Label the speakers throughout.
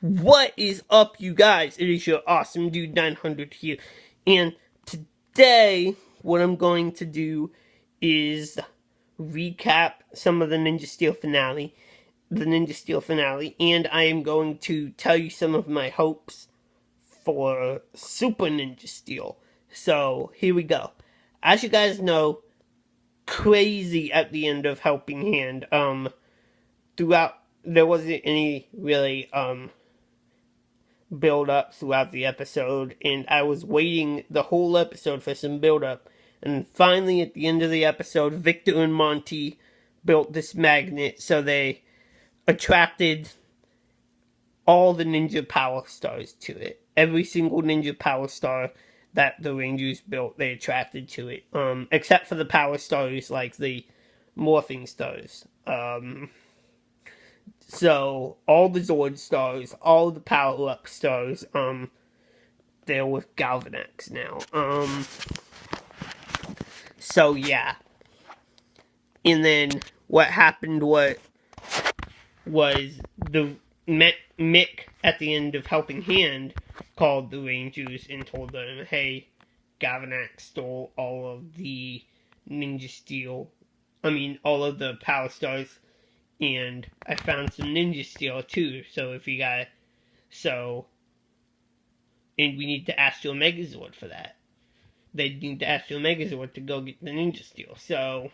Speaker 1: What is up, you guys? It is your awesome dude 900 here, and today what I'm going to do is recap some of the Ninja Steel finale, and I am going to tell you some of my hopes for Super Ninja Steel. So here we go. As you guys know, crazy at the end of Helping Hand. Throughout there wasn't any really build up throughout the episode, and I was waiting the whole episode for some build up. And finally, at the end of the episode, Victor and Monty built this magnet, so they attracted all the ninja power stars to it. Every single ninja power star that the Rangers built, they attracted to it. Except for the power stars, like the morphing stars. So all the Zord stars, all the power up stars, they're with Galvanax now. So yeah. And then what happened was the Mick at the end of Helping Hand called the Rangers and told them, hey, Galvanax stole all of the Ninja Steel. All of the Power Stars, and I found some Ninja Steel too. So and we need to Astro Megazord for that. They need to Astro Megazord to go get the Ninja Steel. So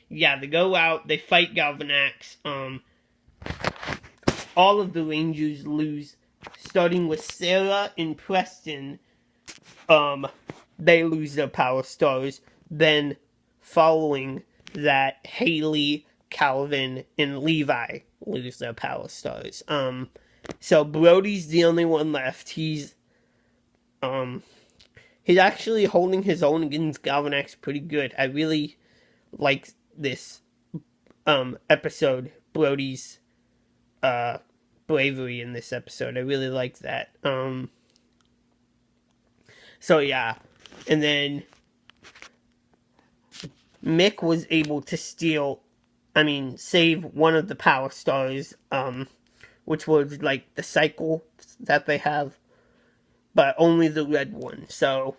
Speaker 1: yeah, they go out, they fight Galvanax. All of the Rangers lose, starting with Sarah and Preston. They lose their power stars. Then, following that, Haley, Calvin, and Levi lose their power stars. So Brody's the only one left. He's actually holding his own against Galvanax pretty good. I really like this episode. Brody's bravery in this episode. I really like that. So yeah. And then Mick was able to save one of the power stars, which was like the cycle that they have, but only the red one. So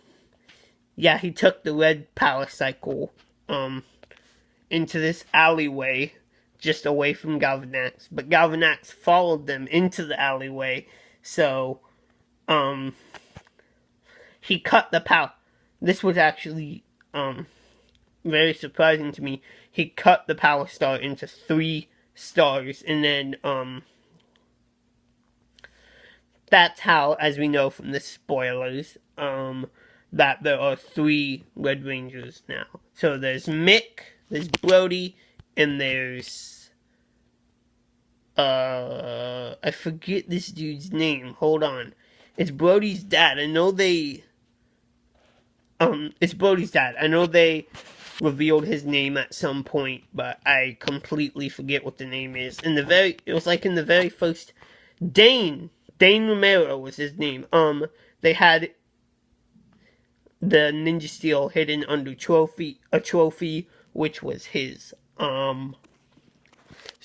Speaker 1: yeah, he took the red power cycle into this alleyway just away from Galvanax, but Galvanax followed them into the alleyway. So he cut the power. This was actually very surprising to me. He cut the power star into 3 stars, and then that's how, as we know from the spoilers, that there are 3 Red Rangers now. So there's Mick, there's Brody, and there's I forget this dude's name. Hold on. It's Brody's dad. It's Brody's dad. I know they revealed his name at some point, but I completely forget what the name is. It was like in the very first, Dane Romero was his name. They had the Ninja Steel hidden under a trophy, which was his. So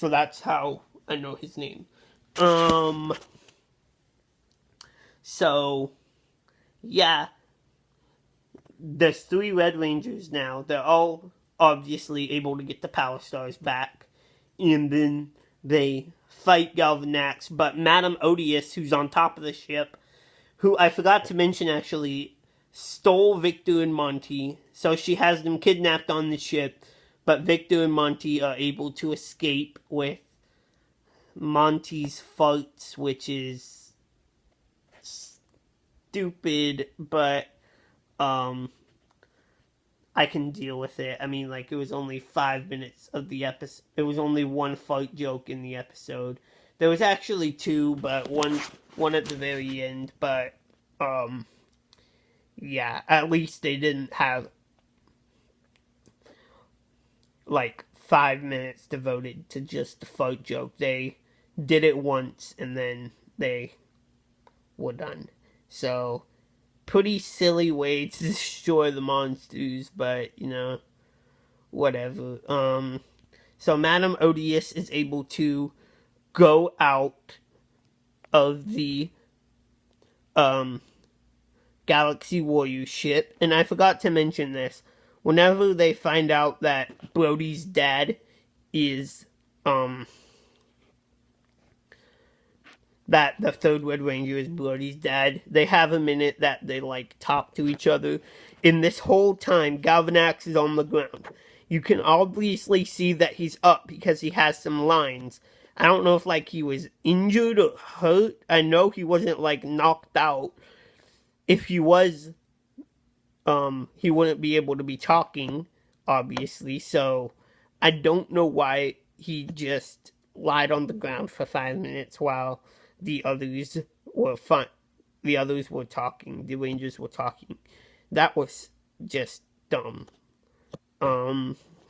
Speaker 1: that's how I know his name. So yeah, there's 3 Red Rangers now. They're all obviously able to get the Power Stars back. And then they fight Galvanax. But Madame Odious, who's on top of the ship, who I forgot to mention actually, stole Victor and Monty. So she has them kidnapped on the ship. But Victor and Monty are able to escape with Monty's farts, which is stupid, but I can deal with it. It was only 5 minutes of the episode. It was only 1 fart joke in the episode. There was actually 2, but one at the very end. But yeah, at least they didn't have 5 minutes devoted to just the fart joke. They did it once and then they were done. So pretty silly way to destroy the monsters, but whatever. So Madame Odious is able to go out of the Galaxy Warrior ship. And I forgot to mention this. Whenever they find out that Brody's dad is that the third Red Ranger is Brody's dad, they have a minute that they like talk to each other. In this whole time, Galvanax is on the ground. You can obviously see that he's up because he has some lines. I don't know if like he was injured or hurt. I know he wasn't like knocked out. If he was, he wouldn't be able to be talking, obviously. So I don't know why he just lied on the ground for 5 minutes while the others were fun. The others were talking. The Rangers were talking. That was just dumb.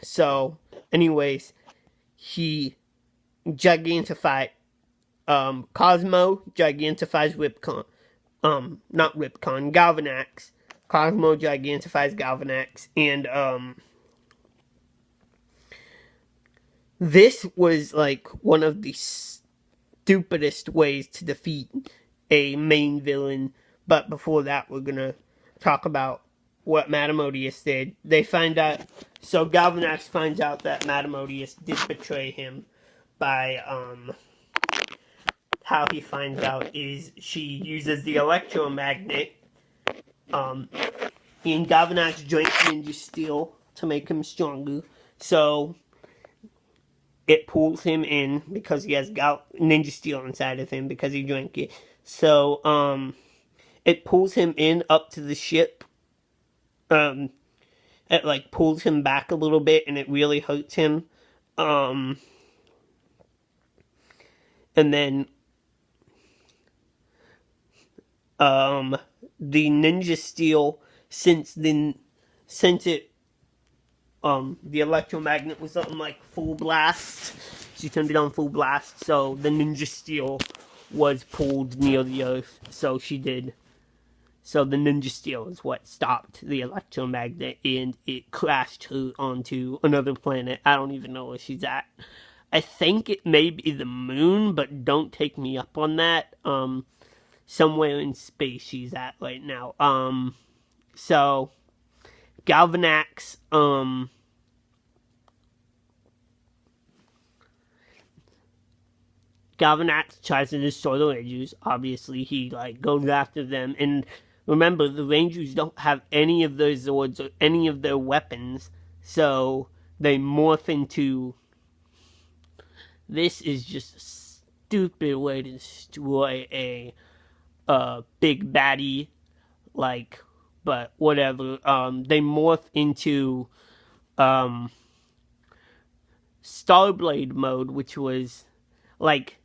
Speaker 1: So, anyways, he gigantified. Cosmo gigantifies Ripcon. Not Ripcon, Galvanax. Cosmo gigantifies Galvanax, and this was like one of the stupidest ways to defeat a main villain. But before that, we're gonna talk about what Madame Odious did. They find out, so Galvanax finds out that Madame Odious did betray him by how he finds out is she uses the electromagnet. And Galvanax drank Ninja Steel to make him stronger. So it pulls him in because he has Ninja Steel inside of him because he drank it. So it pulls him in up to the ship. It like pulls him back a little bit and it really hurts him. And then the Ninja Steel, since it the electromagnet was something like full blast. She turned it on full blast, so the Ninja Steel was pulled near the Earth. So she did. So the Ninja Steel is what stopped the electromagnet, and it crashed her onto another planet. I don't even know where she's at. I think it may be the moon, but don't take me up on that. Somewhere in space she's at right now. So Galvanax, Galvanax tries to destroy the Rangers. Obviously, he like goes after them, and remember, the Rangers don't have any of their Zords or any of their weapons, so they morph into. This is just a stupid way to destroy a big baddie, like, but whatever. They morph into Starblade mode, which was like,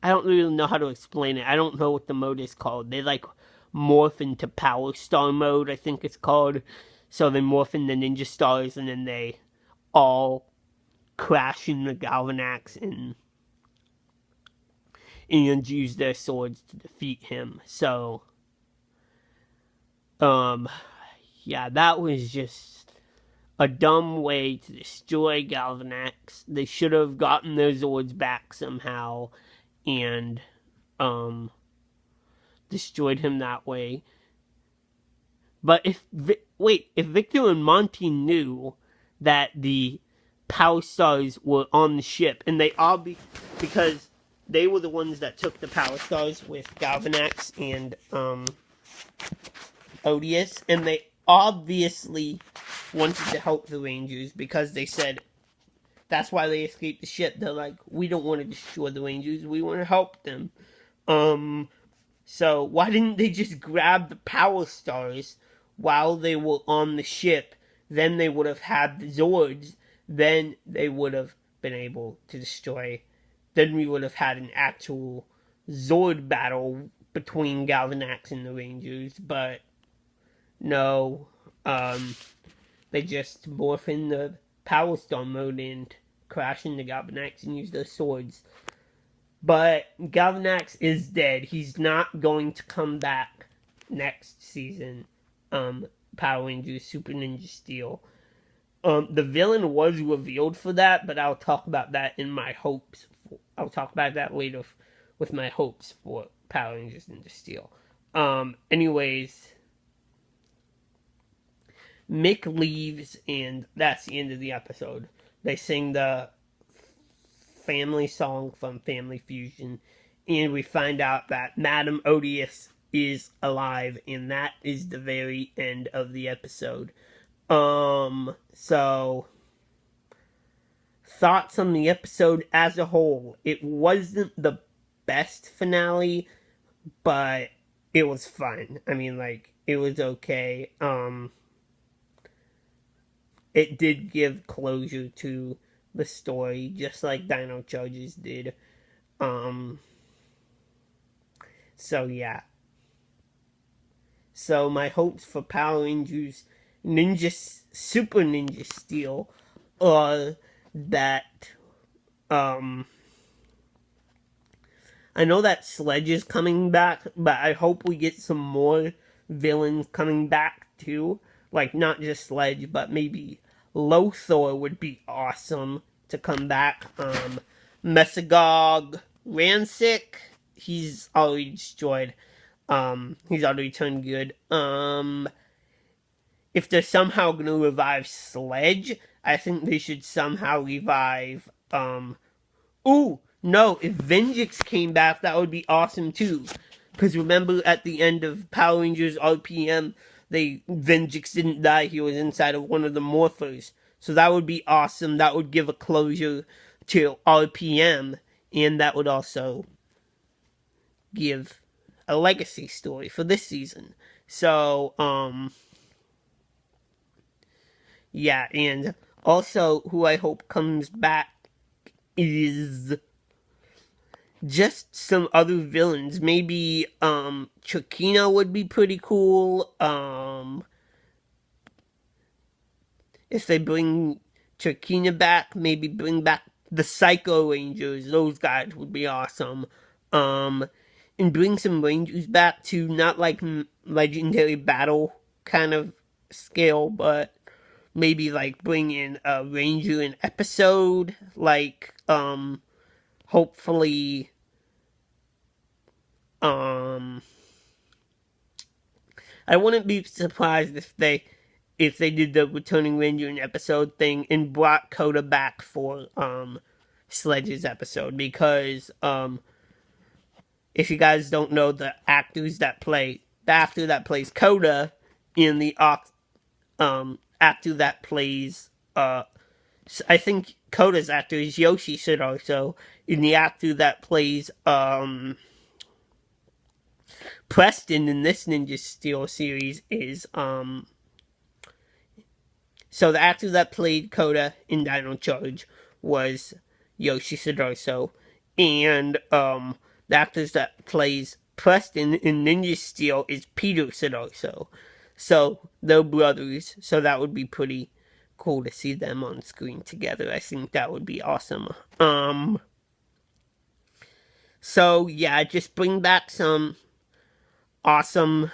Speaker 1: I don't really know how to explain it. I don't know what the mode is called. They like morph into Power Star mode, I think it's called. So they morph into Ninja Stars, and then they all crash in the Galvanax and use their swords to defeat him. So, yeah, that was just a dumb way to destroy Galvanax. They should have gotten their Zords back somehow and destroyed him that way. But if Victor and Monty knew that the Power Stars were on the ship, and they all because they were the ones that took the Power Stars with Galvanax and Odious, and they obviously wanted to help the Rangers because they said that's why they escaped the ship. They're like, we don't want to destroy the Rangers, we want to help them. So why didn't they just grab the Power Stars while they were on the ship? Then they would have had the Zords. Then they would have been able to destroy. Then we would have had an actual Zord battle between Galvanax and the Rangers. But no, they just morph in the Power Star mode and crash into Galvanax and use their swords. But Galvanax is dead. He's not going to come back next season. Power Rangers Super Ninja Steel. The villain was revealed for that, but I'll talk about that in my hopes. I'll talk about that later with my hopes for Power Rangers Ninja Steel. Anyways, Mick leaves, and that's the end of the episode. They sing the family song from Family Fusion, and we find out that Madame Odious is alive, and that is the very end of the episode. So thoughts on the episode as a whole. It wasn't the best finale, but it was fun. I mean, like, it was okay. It did give closure to the story, just like Dino Charges did. So yeah. So my hopes for Power Rangers Super Ninja Steel are that I know that Sledge is coming back, but I hope we get some more villains coming back too. Like, not just Sledge, but maybe Lothor would be awesome to come back. Mesagog, Ransik, he's already destroyed. He's already turned good. If they're somehow gonna revive Sledge, I think they should somehow revive, ooh, no, if Venjix came back, that would be awesome too. Because remember at the end of Power Rangers RPM, Venjix didn't die, he was inside of one of the morphers. So that would be awesome. That would give a closure to RPM, and that would also give a legacy story for this season. So, yeah, and also who I hope comes back is just some other villains. Maybe Chikina would be pretty cool. If they bring Chikina back, maybe bring back the Psycho Rangers. Those guys would be awesome. And bring some Rangers back to not like Legendary Battle kind of scale, but maybe like bring in a Ranger in episode, like hopefully I wouldn't be surprised if they did the Returning Ranger in episode thing and brought Coda back for Sledge's episode, because if you guys don't know, the actor that plays Coda in the actor that plays I think Coda's actor is Yoshi Sudarso, and the actor that plays Preston in this Ninja Steel series is so the actor that played Coda in Dino Charge was Yoshi Sudarso, and the actor that plays Preston in Ninja Steel is Peter Sudarso. So they're brothers, so that would be pretty cool to see them on screen together. I think that would be awesome. So yeah, just bring back some awesome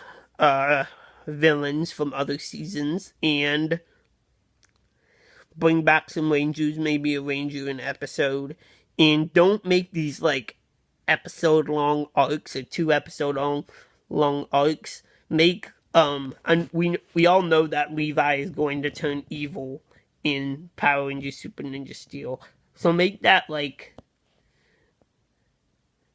Speaker 1: villains from other seasons, and bring back some Rangers, maybe a Ranger in episode, and don't make these like episode long arcs or 2 episode long arcs. Make and we all know that Levi is going to turn evil in Power Rangers Super Ninja Steel, so make that like,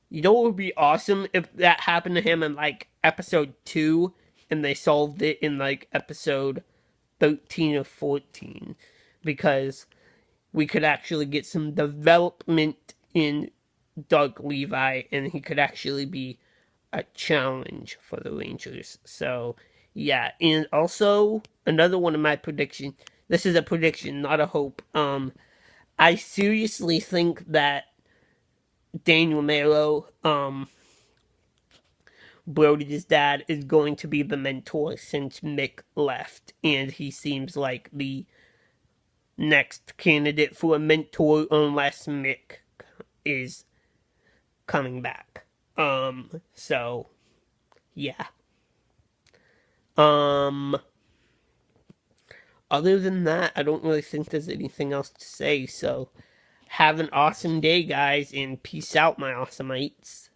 Speaker 1: you know, it would be awesome if that happened to him in like episode 2 and they solved it in like episode 13 or 14, because we could actually get some development in Dark Levi, and he could actually be a challenge for the Rangers. So yeah, and also another one of my predictions. This is a prediction, not a hope. I seriously think that Daniel Mero, Brody's dad, is going to be the mentor since Mick left, and he seems like the next candidate for a mentor unless Mick is coming back. So yeah. Other than that, I don't really think there's anything else to say, so have an awesome day, guys, and peace out, my awesomeites.